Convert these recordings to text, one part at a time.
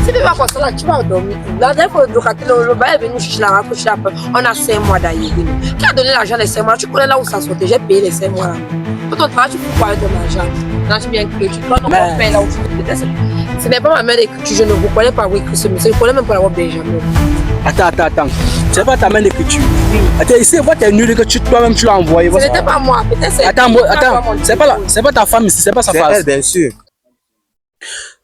Si tu vas comme ça, là, tu vas dormir. La dernière fois, le bail est venu chercher la couche. On a 5 mois d'ailleurs. Qui a donné l'argent les 5 mois? Tu connais là où ça sortait? J'ai payé les 5 mois. Tout ton travail, tu fais quoi avec ton argent? Là, tu viens que tu dois donc payer là où tu te. Ce n'est pas ma mère d'écriture. Je ne vous connais pas, oui, ce monsieur. Je ne connais même pas la voix Benjamin. Attends. C'est pas ta main d'écriture. Oui. Attends, ici, vois tes nul que toi-même tu l'as envoyé. Ce n'était pas moi. Peut-être c'est. Attends, c'est pas ta femme ici, c'est pas sa femme. C'est elle, bien sûr.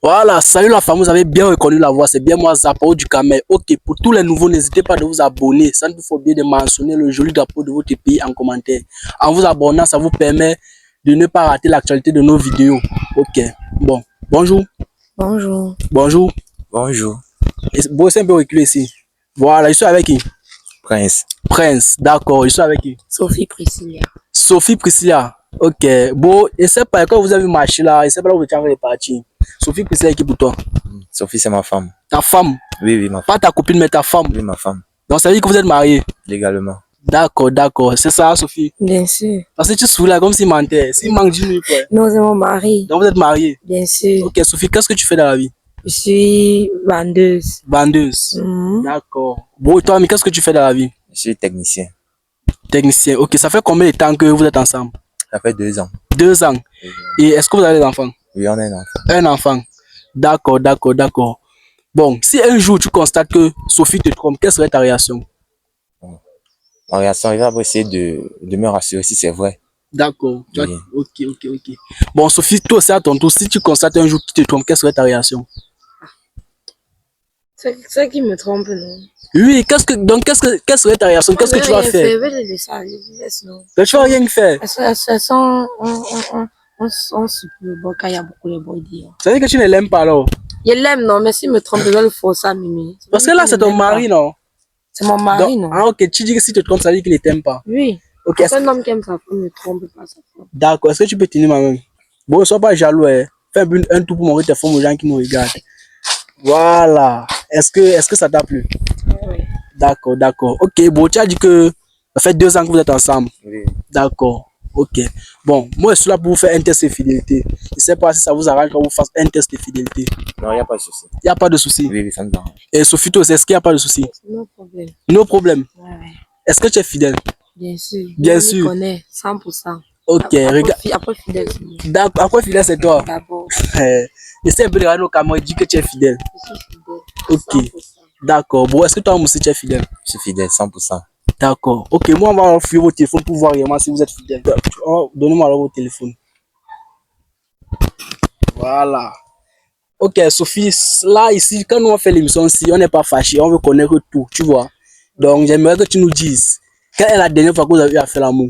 Voilà, salut la femme, vous avez bien reconnu la voix, c'est bien moi Zapao du Camer. Ok, pour tous les nouveaux, n'hésitez pas de vous abonner. Ça ne faut bien de mentionner le joli drapeau de votre pays en commentaire. En vous abonnant, ça vous permet de ne pas rater l'actualité de nos vidéos. Ok, bon, bonjour. Bonjour. Bonjour. Bonjour. Bon, c'est un peu reculé ici. Voilà, je suis avec qui? Prince. Prince, d'accord, je suis avec qui? Sophie Priscilla. Sophie Priscilla. Ok, bon, et c'est pas quand vous avez marché là, et c'est pas là où vous êtes parti. Sophie Priscilla, qui pour toi? Sophie, c'est ma femme. Ta femme? Oui, ma femme. Pas ta copine, mais ta femme? Oui, ma femme. Donc ça veut dire que vous êtes mariés? Légalement. D'accord. C'est ça, Sophie? Bien sûr. Parce que tu souris là comme s'il mentait. S'il manque d'une nuit, quoi. Non, c'est mon mari. Donc vous êtes mariés? Bien sûr. Ok, Sophie, qu'est-ce que tu fais dans la vie? Je suis vendeuse. Vendeuse. D'accord. Bon, et toi, mais qu'est-ce que tu fais dans la vie? Je suis technicien. Technicien. Ok, ça fait combien de temps que vous êtes ensemble? Ça fait 2 ans. 2 ans. Et est-ce que vous avez des enfants? Oui, on a un enfant. Un enfant. D'accord. Bon, si un jour tu constates que Sophie te trompe, quelle serait ta réaction? Ma réaction, il va essayer de me rassurer si c'est vrai. D'accord. Oui. Ok. Bon, Sophie, toi aussi à ton tour, si tu constates un jour qu'il te trompe, quelle serait ta réaction? C'est qui me trompe, non? Oui, quelle serait ta réaction? Qu'est-ce que tu vas faire? Tu vas rien faire. On supprime bon quand il y a beaucoup de bon dire. Ça veut dire que tu ne l'aimes pas alors? Je l'aime, non, mais s'il me trompe, je vais le forcer à Mimi. Parce que là, c'est ton mari, non? C'est mon mari, non? Ah, ok, tu dis que si tu te trompes, ça veut dire qu'il ne t'aime pas. Oui. Ok. C'est un homme qui aime sa femme, ne trompe pas sa femme. D'accord, est-ce que tu peux tenir ma main? Bon, ne sois pas jaloux, hein. Fais un tour pour montrer tes femmes aux gens qui nous regardent. Voilà. Est-ce que ça t'a plu? Oui. D'accord. Ok, bon, tu as dit que ça fait 2 ans que vous êtes ensemble. Oui. D'accord. Ok. Bon, moi, je suis là pour vous faire un test de fidélité. Je ne sais pas si ça vous arrange qu'on vous fasse un test de fidélité. Non, il n'y a pas de souci. Il n'y a pas de souci. Oui, ça nous arrange. Et Sophie, toi, est-ce qu'il n'y a pas de souci? No problème. No problème. Ouais. Est-ce que tu es fidèle? Bien sûr. Bien Je sûr. connais 100%. Ok, regarde. Après fidèle, c'est moi. D'accord. Après, fidèle, c'est toi. D'abord, Essaie un peu de regarder au caméra et dis que tu es fidèle. je suis fidèle. Ok. 100%. D'accord. Bon, est-ce que toi aussi tu es fidèle? Je suis fidèle, 100%. D'accord. Ok, moi, on va fouiller votre téléphone pour voir réellement si vous êtes fidèle. Oh, donnez-moi alors votre téléphone. Voilà. Ok, Sophie, là, ici, quand nous on fait l'émission, si on n'est pas fâché, on veut connaître tout, tu vois. Donc, j'aimerais que tu nous dises, quelle est la dernière fois que vous avez eu à faire l'amour?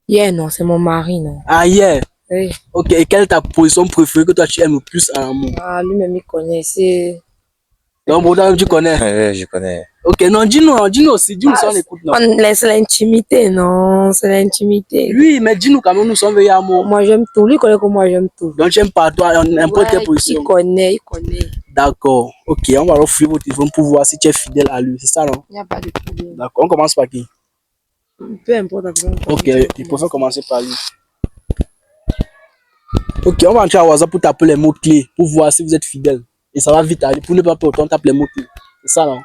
Yeah, non, c'est mon mari, non. Ah, hier. Oui. Ok, et quelle est ta position préférée que toi tu aimes le plus en amour? Ah, lui-même, il connaît. C'est. Donc, bon, toi, tu connais. Oui, je connais. Ok, non, dis-nous aussi, dis-nous si on écoute. Non. On laisse l'intimité, non, c'est l'intimité. Oui, mais dis-nous quand même, nous sommes veillés à amour. Moi, j'aime tout. Lui, il connaît que moi, j'aime tout. Donc, tu aimes pas toi, n'importe quelle position. Il connaît. D'accord. Ok, on va alors fouiller votre téléphone pour voir si tu es fidèle à lui. C'est ça, non? Il n'y a pas de problème. D'accord, on commence par qui? Peu importe. Ok, il préfère commencer par lui. Ok, on va entrer à WhatsApp pour taper les mots-clés pour voir si vous êtes fidèle. Et ça va vite aller. Pour ne pas perdre autant, tape les mots-clés. C'est ça, non?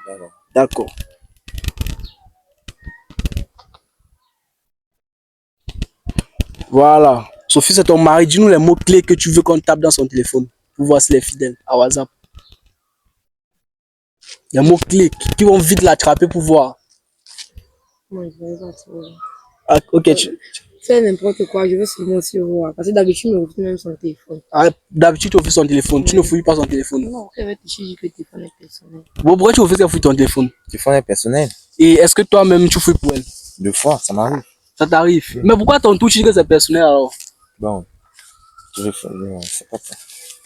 D'accord. Voilà. Sophie, c'est ton mari. Dis-nous les mots-clés que tu veux qu'on tape dans son téléphone pour voir s'il est fidèle à WhatsApp. Les mots-clés qui vont vite l'attraper pour voir. Moi, je vais pas trop. Ah, ok, Fais n'importe quoi, je veux seulement aussi voir. Parce que d'habitude, je me retrouve même son téléphone. Ah, d'habitude, tu ouvres son téléphone. Tu ne fouilles pas son téléphone. Non, je vais te dire que le téléphone est personnel. Bon, pourquoi tu refais fouiller ton téléphone? Téléphone est personnel. Et est-ce que toi-même, tu fouilles pour elle? 2 fois, ça m'arrive. Ça t'arrive. Mais pourquoi ton tour, tu dis que c'est personnel alors? Bon, je sais pas ça.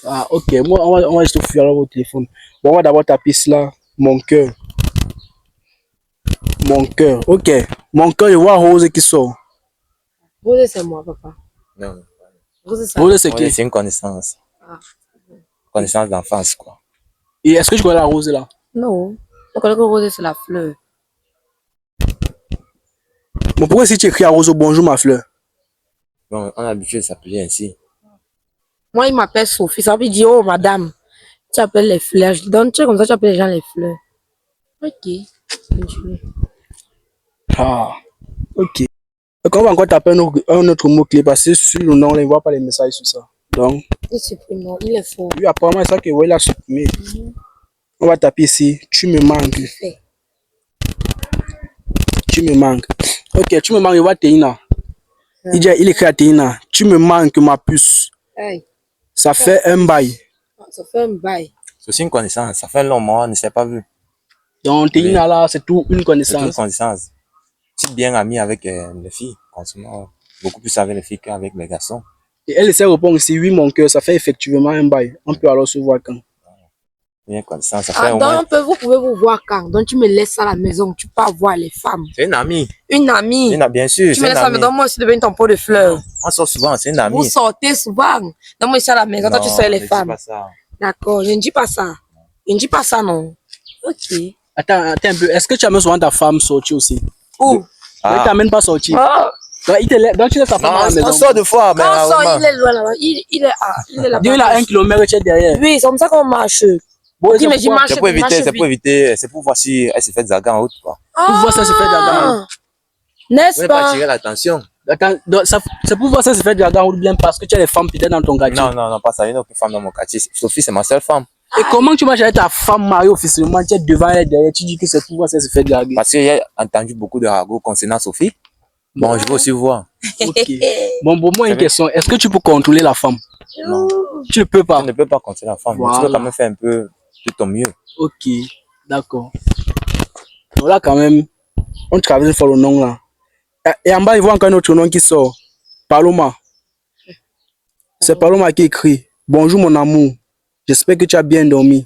Ah, ok. Moi, on va juste fouiller alors votre téléphone. Bon, on va d'abord taper cela. Mon cœur. Mon cœur. Ok. Mon cœur, je vois Rose qui sort. Rose, c'est moi, papa. Non. Rose, c'est Rose, c'est qui? C'est une connaissance. Ah. Connaissance d'enfance, quoi. Et est-ce que tu connais la Rose là? Non. Je connais que Rose, c'est la fleur. Bon, pourquoi si tu écris à Rose, bonjour ma fleur? Bon, on a l'habitude de s'appeler ainsi. Moi, il m'appelle Sophie. Ça veut dire, oh, madame. tu appelles les fleurs. Je donne, tu sais, comme ça, tu appelles les gens les fleurs. Ok. Continue. Ah, ok. Donc, on va encore taper un autre mot-clé parce que sur le nom, on ne voit pas les messages sur ça. Donc, Il supprime, non, il est faux. lui, apparemment, c'est ça que ouais, il a supprimé. On va taper ici. Tu me manques. Fait. Tu me manques. Ok, tu me manques, il va Teina. Il écrit à Teina. Tu me manques, ma puce. Aïe. Ça fait un bail. Ça fait un bail. C'est aussi une connaissance. Ça fait un long moment, on ne s'est pas vu. Donc, Teina, là, c'est tout une C'est une connaissance. connaissance. Je suis bien ami avec les filles, constamment. Beaucoup plus avec les filles qu'avec les garçons. Et elle essaie de répondre ici, oui, mon cœur, ça fait effectivement un bail. On peut alors se voir quand. Bien connaissance. Ça fait au Donc, moins. vous pouvez vous voir quand. Donc, tu me laisses à la maison. Tu peux voir les femmes. C'est une amie. Une amie. Bien sûr. Tu me laisses à la maison. Moi aussi, deviens ton pot de fleurs. On sort souvent, c'est une amie. Vous sortez souvent. Donc, moi, ici à la maison. Toi, tu sais les femmes. Pas ça. D'accord. Je ne dis pas ça. Je ne dis pas ça, non. Ok. Attends un peu. Est-ce que tu amènes souvent ta femme sortir aussi? Où? Il t'amène pas sortir. Oh. Donc, tu laisses ta femme à la maison. On sort deux fois, mais Quand on sort, rarement. il est loin là-bas. Il est là-bas. Dieu, il a 1 kilomètre, tu es derrière. Oui, c'est comme ça qu'on marche. Bon, Ok, mais j'y marche. C'est pour éviter, marche c'est pour vite. éviter, c'est pour voir si elle se fait zaga en route, quoi. Pour voir ça se fait dragar. Vous N'est-ce n'avez pas pas? attirer l'attention. Attends, donc, c'est pour voir ça se fait dragar ou bien parce que tu as les femmes peut-être dans ton quartier. Non, pas ça. Il n'y a aucune femme dans mon quartier. Sophie, c'est ma seule femme. Et comment tu marches avec ta femme mariée officiellement, tu es devant elle derrière, tu dis que c'est pour voir ça se fait draguer. Parce que j'ai entendu beaucoup de ragots concernant Sophie. Bon, je veux aussi voir. Ok. Bon, pour moi, une question. Est-ce que tu peux contrôler la femme? Non. Tu ne peux pas. Tu ne peux pas contrôler la femme. Mais tu Voilà. peux quand même faire un peu de ton mieux. Ok, d'accord. Donc là, quand même, on traverse une fois le nom là. Et en bas, il voit encore un autre nom qui sort. Paloma. C'est Paloma qui écrit. Bonjour mon amour. J'espère que tu as bien dormi.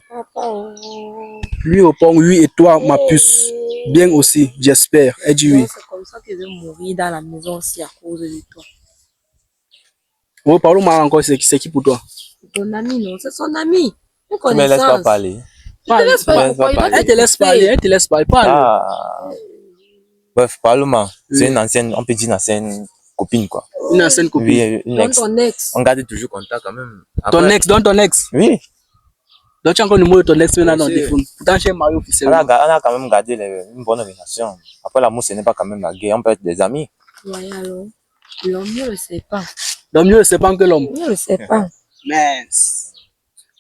Lui répond oui et toi ma puce. Bien aussi, j'espère. Elle dit oui. C'est comme ça que je vais mourir dans la maison aussi à cause de toi. Oh, Paloma encore, c'est qui pour toi? Ton ami, non, c'est son ami. Une Tu me laisses pas connaissance. parler. Tu te laisses pas Ouais, parler. pas Elle te laisse parler, elle te laisse parler. Parle. Ah. Bref, Paloma, c'est Oui. une ancienne, on peut dire une ancienne copine, quoi. Une ancienne copine. Oui, une Donc ex. ton ex. On garde toujours contact quand même. Ton Après- ex, donne ton ex. Oui. Donc tu as encore le numéro de ton ex maintenant dans le Bien sûr. téléphone. Pourtant, tu es marié On officiellement. a quand même gardé une bonne relation. Après, l'amour, ce n'est pas quand même la guerre. On peut être des amis. Ouais, alors. L'homme ne le sait pas. Donc mieux, c'est pas que l'homme. Il ne le sait pas. Mince.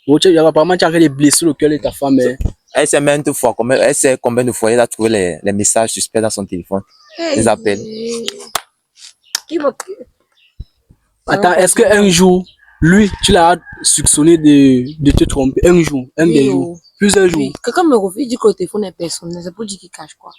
Bon, apparemment, tu as les blessures au cœur de ta femme. Mais... Elle sait combien de fois elle a trouvé les messages suspects dans son téléphone. Les appels. Qui va... Attends, est-ce qu'un jour, lui, tu l'as soupçonné de te tromper? Un jour, un des jours, plusieurs jours. Oui. Quelqu'un me refuse, dit que le téléphone est personnel. C'est pour dire qu'il cache quoi.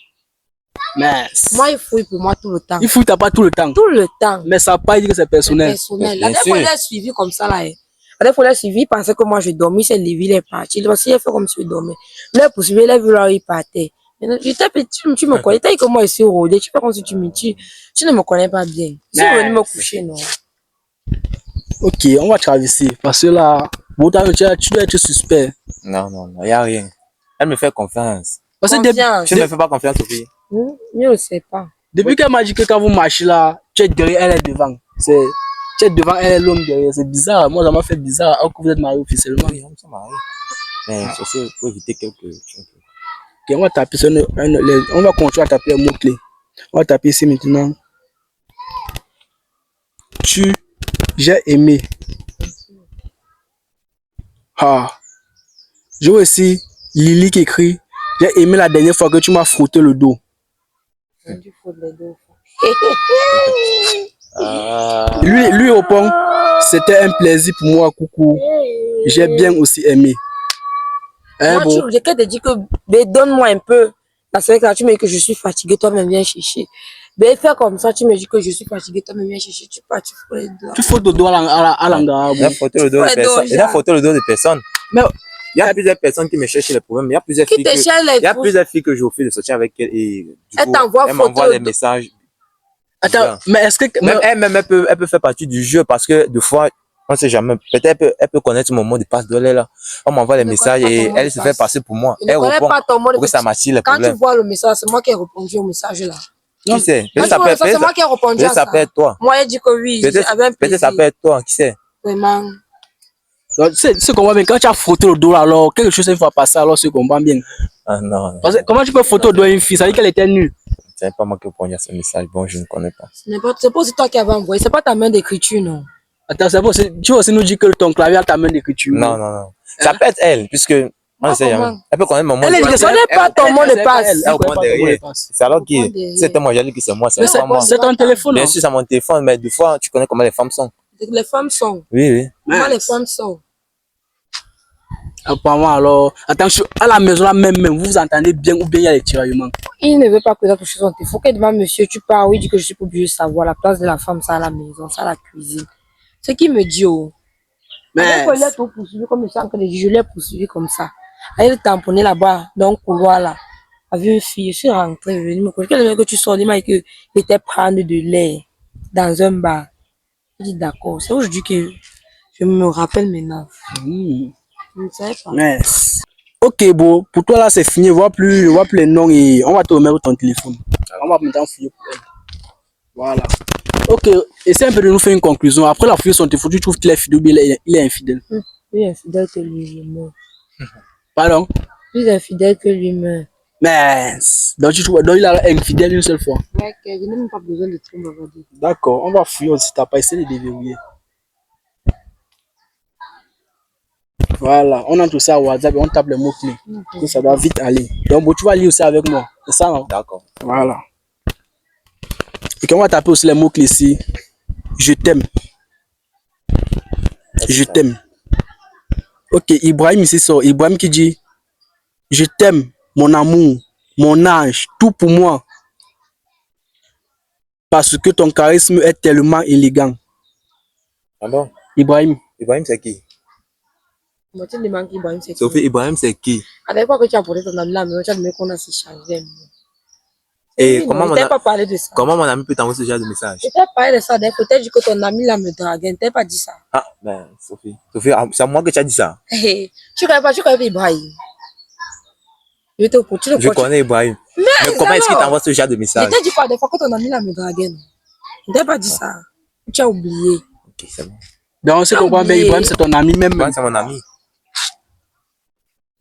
Mince. Moi, il fouille pour moi tout le temps. Il faut t'as pas tout le temps. Tout le temps. Mais ça n'a pas dit que c'est personnel. Personnel. Bien La dernière fois, sûr. il a suivi comme ça, là. La dernière fois, il a suivi, il pensait que moi, je dormais, c'est levé, il est parti. Parce qu'il a fait comme si je dormais. Là, pour suivre, il a vu là où il partait. J'étais petit, tu me connais. T'as dit que moi, je suis rodé. Tu fais comme si tu me tues. Tu ne me connais pas bien. Si Mais- tu veux venir me coucher, non. Ok, on va traverser. Parce que là, tu dois être suspect. Non, il n'y a rien. Elle me fait confiance. Parce que Confiance. Tu ne me fais pas confiance, Sophie. Je ne sais pas. depuis qu'elle m'a dit que quand vous marchez là, tu es derrière, elle est devant. Tu es devant, elle est l'homme derrière. C'est bizarre. Moi, ça m'a fait bizarre. Alors que vous êtes mariés officiellement. Oui, on s'est mariés. Mais c'est aussi pour éviter quelques trucs. Ok, on va taper sur on va continuer à taper un mot-clé. On va taper ici maintenant. J'ai aimé. Ah. Je vois aussi Lily qui écrit. J'ai aimé la dernière fois que tu m'as frotté le dos. Lui répond. C'était un plaisir pour moi, coucou. J'ai bien aussi aimé. Hein, Moi, bon. je te dis que, ben, donne-moi un peu. Parce que là, tu me dis que je suis fatiguée, toi-même viens chercher. Ben, fais comme ça, tu me dis que je suis fatiguée, toi-même viens chercher. Tu pars, tu fous les doigts. Tu frottes le dos à l'angara. Il a photo le dos de Ouais, personne. donc, Il a photo le dos de personne. Mais Il y a plusieurs personnes qui me cherchent les problèmes. Il y a plusieurs Qui filles te cherche les il y a fous? plusieurs filles que je refuse de sortir avec elle et du Elle coup, t'envoie elle photo m'envoie des de- messages. attends, bizarres. mais est-ce que Même elle peut faire partie du jeu parce que des fois, on sait jamais. Peut-être elle peut connaître mon mot de passe de lait là. On m'envoie les Je ne messages connais pas et ton mot elle de se passe. fait passer pour moi. Je ne Elle connais répond pas ton mot de pour que ça passe. m'attire les Quand tu problèmes. vois le message, c'est moi qui ai répondu au message là. Qui sait? Quand tu vois le message, c'est moi qui ai répondu à Peut-être ça ça. peut être toi. Moi, j'ai dit que oui, j'avais un Peut-être ça plaisir. peut être toi. Qui sait? Vraiment. Donc, c'est comment bien, quand tu as frotté le dos, alors, quelque chose va passer, alors, tu comprends bien. Ah non. Parce que comment tu peux frotter le dos à une fille, ça veut dire qu'elle était nue. C'est pas moi qui ai ce message. Bon, je ne connais pas. C'est pas aussi toi qui avais envoyé, c'est pas ta main d'écriture, non. Attends, c'est bon, tu vas aussi nous dire que ton clavier a ta main d'écriture. Non, non, non. Ça peut être elle, puisque on sait jamais. Elle peut connaître mon mot. Elle ne connaît pas ton mot de passe. Elle comprend derrière. C'est alors que c'est moi, j'ai dit que c'est moi, c'est pas moi. C'est ton téléphone. Bien sûr, c'est mon téléphone, mais des fois, tu connais comment les femmes sont. Les femmes sont. Oui, oui. Comment les femmes sont? Apparemment, alors, attention, à la maison, là, même, vous vous entendez bien ou bien il y a des tiraillements. Il ne veut pas que ça touche son téléphone. Il faut qu'il demande, monsieur, tu pars. Oui, il dit que je suis pas obligé de savoir. La place de la femme, c'est à la maison, c'est à la cuisine. Ce qui me dit, oh. Mais. Je l'ai poursuivi comme je l'ai poursuivi comme ça. Elle est tamponnée là-bas, dans le couloir là. Avec une fille, je suis rentrée, je suis venue me coucher. Quel est que tu sors? Il m'a dit qu'il était prendre de lait dans un bar. Je dis d'accord. C'est aujourd'hui que je me rappelle maintenant. Je ne savais pas. Mais. Ok, bon, pour toi là, c'est fini. On voit plus les noms et on va te remettre ton téléphone. On va maintenant fouiller pour elle. Voilà. Ok, essaie un peu de nous faire une conclusion. Après la fouille son téléphone, tu trouves qu'il est fidèle ou bien il est infidèle? Plus infidèle que lui-même. Pardon? Plus infidèle que lui-même. Mais. Donc tu trouves, donc il est infidèle une seule fois. Ouais, je n'ai même pas besoin de trop m'aborder. D'accord, on va fouiller aussi. T'as pas essayé de déverrouiller. Voilà, on entre ça à WhatsApp et on tape les mots-clés. Donc ça doit vite aller. Donc bon, tu vas lire aussi avec moi. C'est ça, non? D'accord. Voilà. Et on va taper aussi les mots-clés ici. Je t'aime. Je t'aime. Ok, Ibrahim ici sort. Ibrahim qui dit je t'aime, mon amour, mon ange, tout pour moi. Parce que ton charisme est tellement élégant. Ah bon? Ibrahim. Ibrahim, c'est qui? Moi, tu demandes qui Ibrahim, c'est qui? Sophie, Ibrahim, c'est qui? À l'époque que tu as porté ton ami là, mais tu as demandé qu'on a se changé. Et comment mon, pas parlé de ça. Comment mon ami peut t'envoyer ce genre de message? Je t'ai parlé de ça, peut-être que ton ami là me drague. Je t'ai pas dit ça. Ah, ben, Sophie, c'est à moi que tu as dit ça. Tu connais pas Ibrahim. Je connais Ibrahim. Mais comment est-ce qu'il t'envoie ce genre de message? Je t'ai dit quoi des fois que ton ami là me drague. Je t'ai pas dit ça. Tu as oublié. Ok, c'est bon. Donc on se comprend bien, Ibrahim c'est ton ami même. Ibrahim, c'est mon ami.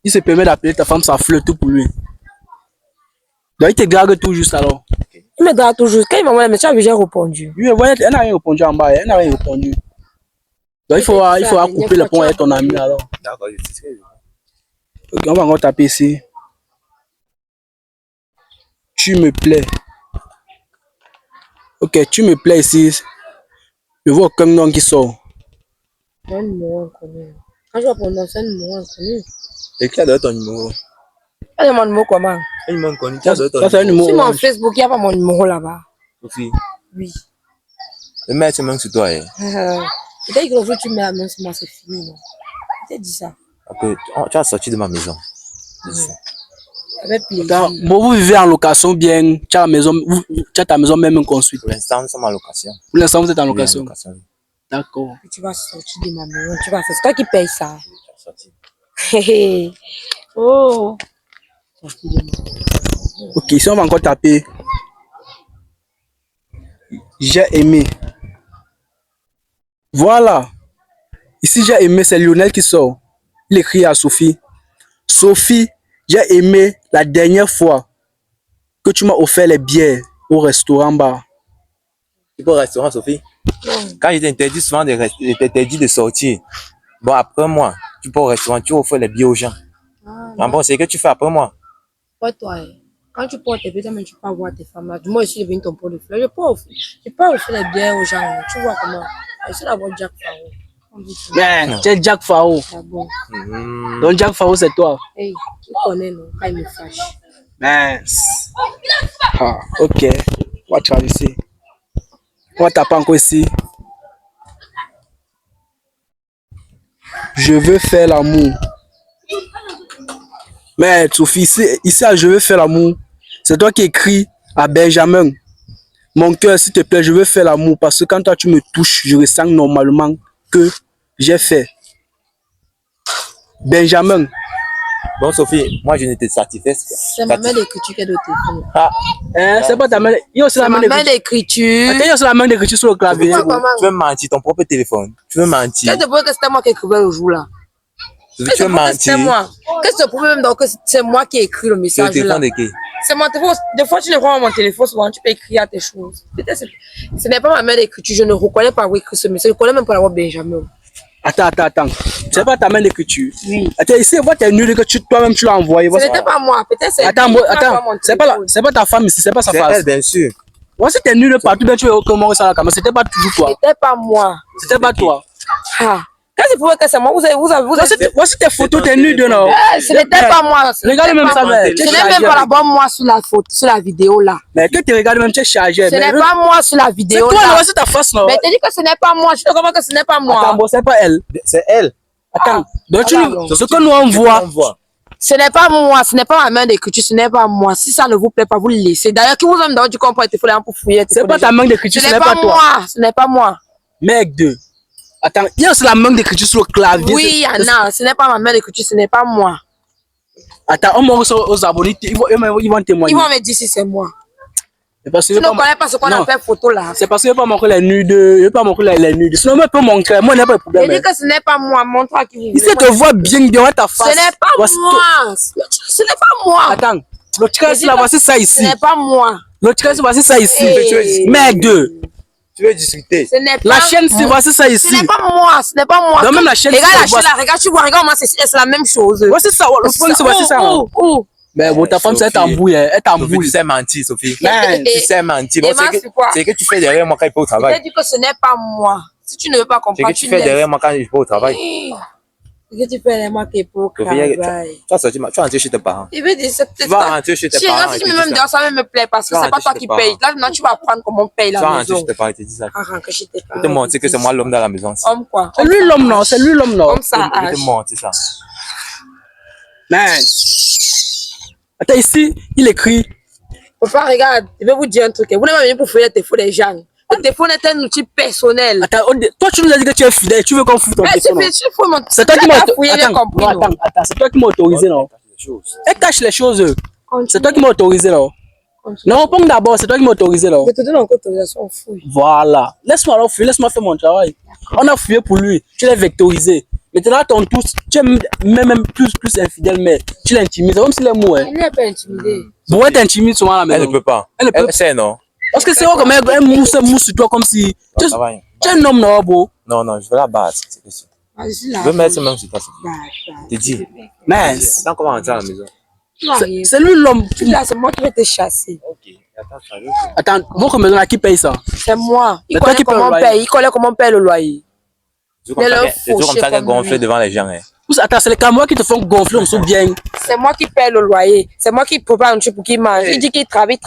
Il se permet d'appeler ta femme, ça flirte tout pour lui. Donc il te drague tout juste alors. Il me drague toujours. Quand il m'a envoyé le message, j'ai répondu. Oui, elle n'a rien répondu en bas, elle n'a rien répondu. Donc il faudra couper le pont avec ton ami alors. D'accord, je sais. Ok, on va encore taper ici. Tu me plais. Ok, tu me plais ici. Je vois aucun nom qui sort. C'est un numéro inconnu. Quand je vais prononcer un numéro inconnu. Et qui a donné ton numéro? Elle a mon numéro comment? Un numéro inconnu. Qui a donné ton Ça, c'est un numéro? numéro. Sur mon Facebook, il n'y a pas mon numéro là-bas. Sophie, Oui. le mec, c'est même sur toi. Peut-être que le jour où tu mets la main sur moi, c'est fini. Non? Je t'ai dit ça. Après, tu as sorti de ma maison. Avec plaisir. Bon, vous vivez en location bien, tu as, ta maison même construite. Pour l'instant, nous sommes en location. Pour l'instant, vous êtes en Oui, location. D'accord. Tu vas sortir de ma maison. Tu vas faire. C'est toi qui payes ça. Tu as sorti. Oh. Ok, ici on va encore taper. J'ai aimé. Voilà. Ici j'ai aimé, c'est Lionel qui sort. Il écrit à Sophie. Sophie, j'ai aimé la dernière fois que tu m'as offert les bières au restaurant bar. Tu peux au restaurant, Sophie? Quand je t'interdis souvent je t'interdis de sortir. Bon, après moi, tu peux au restaurant, tu offres les billets aux gens. Ah bon, c'est que tu fais après moi. Ouais, toi, quand tu portes tes billets, tu peux avoir tes femmes là. Du moins, je suis devenu ton pot de fleurs. Je peux offrir les bières aux gens. Tu vois comment? Je suis d'abord Jack Faro. C'est Jack Faro. Ah bon? Donc Jack Faro, c'est toi. Hey, tu connais, non? Quand il me fâche. Mince. Ah, ok. On va traverser. On va taper encore ici. Je veux faire l'amour. Mais Sophie, ici je veux faire l'amour. C'est toi qui écris à Benjamin. Mon cœur, s'il te plaît, je veux faire l'amour. Parce que quand toi tu me touches, je ressens normalement que j'ai fait. Benjamin. Bon, Sophie, moi, je ne te satisfais pas. C'est ma main d'écriture qui est de téléphone. Ah, c'est pas ta main. Il y a aussi la main d'écriture. Attends, il y a aussi la main d'écriture sur le clavier. tu veux mentir, ton propre téléphone. Tu veux mentir. Qu'est-ce que tu que c'était moi qui écrivais le jour là? Tu veux mentir. Qu'est-ce que tu peux même donc que c'est moi qui ai écrit le message là? C'est le téléphone de qui? C'est mon téléphone. Des fois, tu le vois mon téléphone, souvent tu peux écrire à tes choses. Peut-être ce n'est pas ma main d'écriture. Je ne reconnais pas avoir écrit ce message. Je ne connais même pas l'avoir Benjamin. Attends. C'est pas ta main d'écriture. Oui. Attends, ici, vois, t'es nul que toi-même tu l'as envoyé. Ce n'était pas moi. Peut-être c'est. Attends, c'est pas ta femme ici, c'est pas sa face. C'est elle, bien sûr. Voici t'es nul partout, ben tu veux comment ça la caméra. C'était pas toujours toi. C'était pas moi. C'était pas toi. Ah. Quand c'est pour que c'est moi, vous avez. Voici tes photos, t'es nul de non. Ce n'était pas moi. Regarde même ça, mais. Ce n'est même pas la bonne moi sur la photo, sur la vidéo là. Mais que tu regardes même, tu es chargé. Ce n'est pas moi sur la vidéo là. C'est toi, voici ta face, non. Mais tu dis que ce n'est pas moi. Je te comprends que ce n'est pas moi. Attends, bon, c'est pas elle. C'est elle. Attends. Donc, ce que nous on voit. Ce n'est pas moi, ce n'est pas ma main d'écriture, ce n'est pas moi. Si ça ne vous plaît pas, vous le laissez. D'ailleurs, qui vous aime dans du comprend, il faut aller pour fouiller. C'est pas ta main d'écriture, ce n'est pas toi. Ce n'est pas moi. Mec de. Attends, il y a aussi la main d'écriture sur le clavier. Oui, il y en a. Ce n'est pas ma main d'écriture, ce n'est pas moi. Attends, on m'envoie aux abonnés, ils vont témoigner. Ils vont me dire si c'est moi. Parce que tu ne connais pas ce qu'on a fait photo là. C'est parce que je ne vais pas montrer les nudes. Je ne vais pas montrer les nudes. Sinon, je peux montrer. Moi, il n'y a pas de problème. Je dis que ce n'est pas moi. Montre-toi qui vous. Il sait te voir bien devant ta face. Ce n'est pas moi. Ce n'est pas moi. Attends. L'autre cas, là, voici ça ici. Ce n'est pas moi. L'autre cas, voici ça ici. Mec de. Tu veux discuter. La chaîne, c'est voici ça ici. Ce n'est pas moi. Ce n'est pas moi. Non, même la chaîne. Regarde la chaîne là. Regarde, tu vois. Regarde moi, c'est la même chose. Voici ça. Le point, c'est voici ça. Où? Mais bon, ta femme, c'est t'embrouille. Elle t'embrouille. Tu sais mentir, Sophie. Tu sais mentir. C'est que tu fais derrière moi quand il faut au travail. Je dis que ce n'est pas moi. Si tu ne veux pas comprendre, c'est que tu fais derrière moi quand il faut au travail. C'est que tu fais derrière moi qui faut au travail. Tu vas rentrer chez tes parents. Il veut dire, c'est peut-être. Tu vas rentrer chez tes parents. Si tu me même dire ça me plaît parce que c'est pas toi qui paye. Là, maintenant, tu vas apprendre comment on paye la maison. Tu vas rentrer chez tes parents, tu dis ça. Rentrer chez tes parents. Je te montrer que c'est moi l'homme dans la maison. Homme quoi? C'est lui l'homme, non? C'est lui l'homme, non? Comme ça. Je te montrer ça. Man. Attends, ici, il écrit. Papa, regarde, je vais vous dire un truc. Vous n'êtes pas venu pour fouiller le téléphone des gens. Le téléphone est un outil personnel. Attends, toi, tu nous as dit que tu es fidèle. Tu veux qu'on fouille ton téléphone? C'est toi qui m'as autorisé. Attends, c'est toi qui m'as autorisé, non? Elle cache les choses. C'est toi qui m'as autorisé, non? Non, réponds d'abord, c'est toi qui m'as autorisé, non? Je te donne encore autorisation, fouille. Voilà. Laisse-moi alors fouiller, laisse-moi faire mon travail. On a fouillé pour lui. Tu l'as vectorisé. Maintenant, à ton tour, tu es même plus infidèle, mais tu l'intimides. C'est comme si les mots. Il n'est pas intimidé. Bon, elle t'intimide souvent à la maison. Elle ne peut pas. Elle peut. C'est non. Parce que c'est comme elle mousse sur toi comme si. Tu es un homme, non, beau. Non, je vais la battre. Je veux mettre même sur toi. Je te dis. Mince. Attends, comment rentrer à la maison? C'est lui l'homme. Là, c'est moi qui vais te chasser. Ok. Attends, votre maison là, qui paye ça? C'est moi. Il connaît comment on paye. Il connaît comment on paye le loyer. C'est toujours comme ça qu'elle gonfle devant les gens. Attends, c'est les caméras qui te font gonfler, on se bien. C'est moi qui paye le loyer. C'est moi qui prépare un truc pour qu'il mange. Il dit qu'il travaille,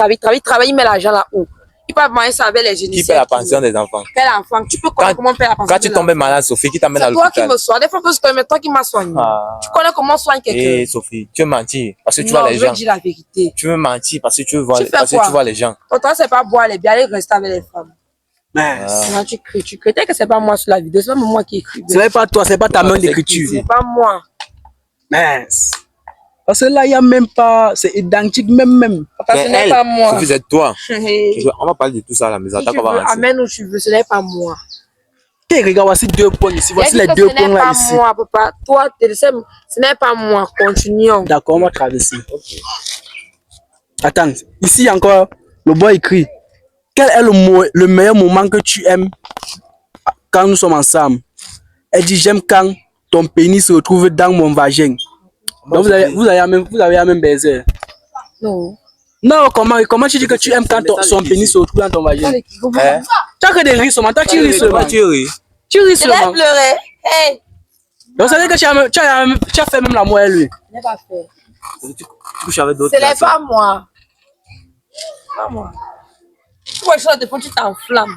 il met l'argent là-haut. Il peut manger ça avec les géniciers. Qui paye la pension des enfants? Quel enfant? Tu peux connaître comment on paye la pension? Quand tu tombes malade, Sophie, qui t'amène à l'hôpital? C'est toi qui me soigne. soigne. Des fois, c'est toi qui m'as soigné. Tu connais comment on soigne quelqu'un? Eh, Sophie, tu veux mentir parce que tu vois les gens. Je dis la vérité. Tu veux mentir parce que tu vois les gens. Ton temps, c'est pas boire les biens, aller rester avec les femmes. Non, tu cries. Peut-être que c'est pas moi sur la vidéo, c'est pas moi qui écris. Ce n'est pas toi, c'est pas ta main d'écriture. C'est pas moi. Mince. Parce que là, il n'y a même pas. C'est identique, même. Parce que ce n'est pas moi. Sophie, c'est toi. On va parler de tout ça à la maison. Si tu veux, amène où tu veux, ce n'est pas moi. Regarde, voici 2 points ici. Voici les 2 points là ici. Ce n'est pas moi, papa. Toi, ce n'est pas moi. Continuons. D'accord, on va traverser. Okay. Attends, ici, il y a encore le boy écrit. Quel est le meilleur moment que tu aimes quand nous sommes ensemble? Elle dit, j'aime quand ton pénis se retrouve dans mon vagin. Donc vous avez la même baiser. Non. Non, comment tu dis que tu aimes quand son pénis se retrouve dans ton vagin? Tu as que des rires seulement. Toi, tu ris seulement. Tu ris seulement. Je vais pleurer. Hey. Donc ça veut dire que tu as fait même l'amour avec lui. Je n'ai pas fait. Tu couches avec d'autres. Ce n'est pas moi. Pas moi. Tu vois, je te tu t'enflammes.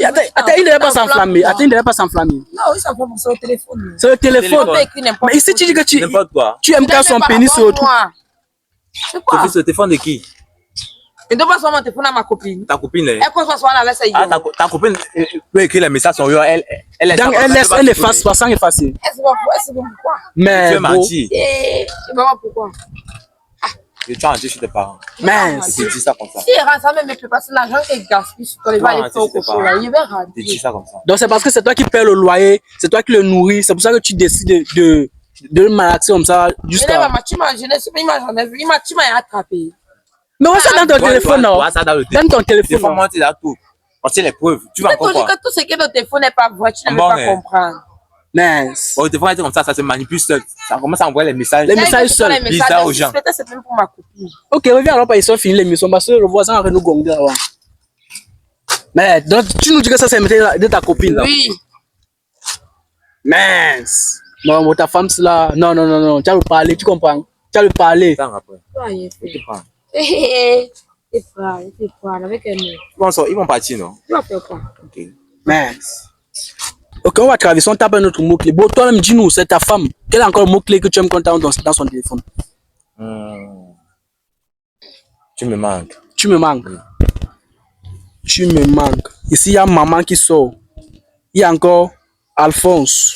Attends, il ne devait pas s'enflammer. Non, il s'enflamme, c'est au téléphone. C'est le téléphone. Mais ici, tu dis que tu aimes quand son pénis se retrouve. Sophie, c'est le téléphone de qui? Et donc, pas seulement téléphone à ma copine. Ta copine, Elle peut soit avec sa ah, ta copine peut écrire les messages sur elle. Donc, elle efface pas sans effacer. Elle sait pas pourquoi. Mais tu es menti. Et je sais pas pourquoi. Tu as menti chez tes parents. Mais Tu dis ça comme ça. Si elle rend ça, même plus parce que l'argent qu'elle gaspille sur toi, il va aller faire au cochon là. Il va rendre. Tu dis ça comme ça. donc c'est parce que c'est toi qui paies le loyer, c'est toi qui le nourris, c'est pour ça que tu décides de le malaxer comme ça juste Je à... n'ai pas tu m'as tu m'as attrapé. Mais on ça dans ton téléphone, non? Ça dans le Dans ton Des téléphone. fois, non? moi, tu as tout. On sait les preuves. Tu vas encore quoi? Que tout ce qui est dans ton téléphone n'est pas vrai, tu ne veux Bon, pas mais- comprendre. Mince. Bon, des fois, comme ça se manipule seul. Ça commence à envoyer les messages. Les messages seuls, Les messages, bizarres aux gens. peut-être c'est même pour ma copine. Ok, reviens alors, ils ont fini l'émission parce que le voisin a nous gongé avant. Mais donc, tu nous dis que ça c'est de ta copine là. Oui. Mince. Non, mais ta femme c'est là. Non, non, non, non. Tu as le parler, tu comprends? Tu as le parler. Attends, après. Ouais, Je te prends. c'est frère, avec un Ils vont partir, non? Tu vas faire quoi? Ok. Mince. Ok, on va traverser, on tape un autre mot-clé. Bon, toi-même, dis-nous, c'est ta femme. Quel est encore le mot-clé que tu aimes compter dans son téléphone? Tu me manques. Tu me manques. Oui. Tu me manques. Ici, il y a maman qui sort. Il y a encore Alphonse.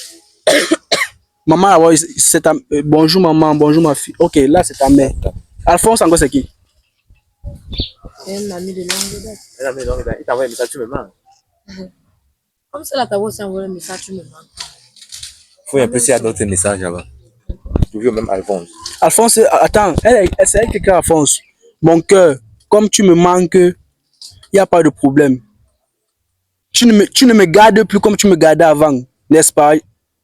Maman, là, c'est ta... bonjour maman, bonjour ma fille. Ok, là, c'est ta mère. Alphonse, encore, c'est qui? C'est un ami de longue date. Il t'a envoyé un message, tu me manques. Comme ça, là, t'as aussi envoyé un message, tu me manques. Faut un peu s'il y a d'autres messages là-bas. Tu veux même Alphonse. Alphonse, attends, c'est elle qui écrit Alphonse. Mon cœur, comme tu me manques, il n'y a pas de problème. Tu ne me gardes plus comme tu me gardais avant, n'est-ce pas?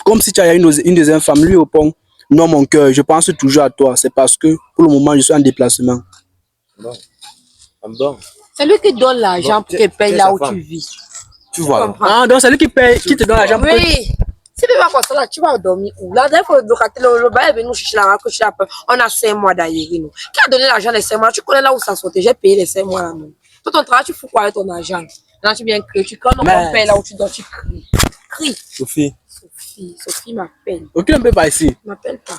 Comme si tu avais une deuxième femme. Lui répond, non mon cœur, je pense toujours à toi. C'est parce que pour le moment, je suis en déplacement. Bon. Bon. C'est lui qui donne l'argent Bon, pour qu'il paye c'est là sa où femme. tu vis. Tu vois. comprends. Ah, donc c'est lui qui paye, qui te donne l'argent. Oui. Si tu vas comme ça, là, tu vas dormir où? Là, d'ailleurs, le bail est venu chercher la couche là. On a 5 mois d'ailleurs. Qui a donné l'argent les 5 mois? Tu connais là où ça sortait? J'ai payé les 5 mois là même. Tout ton travail, tu fous quoi avec ton argent? Là, tu viens crier. Quand on paye là où tu dors, tu cries. Crie. Sophie. Sophie m'appelle. Ok, on peut pas ici. M'appelle pas.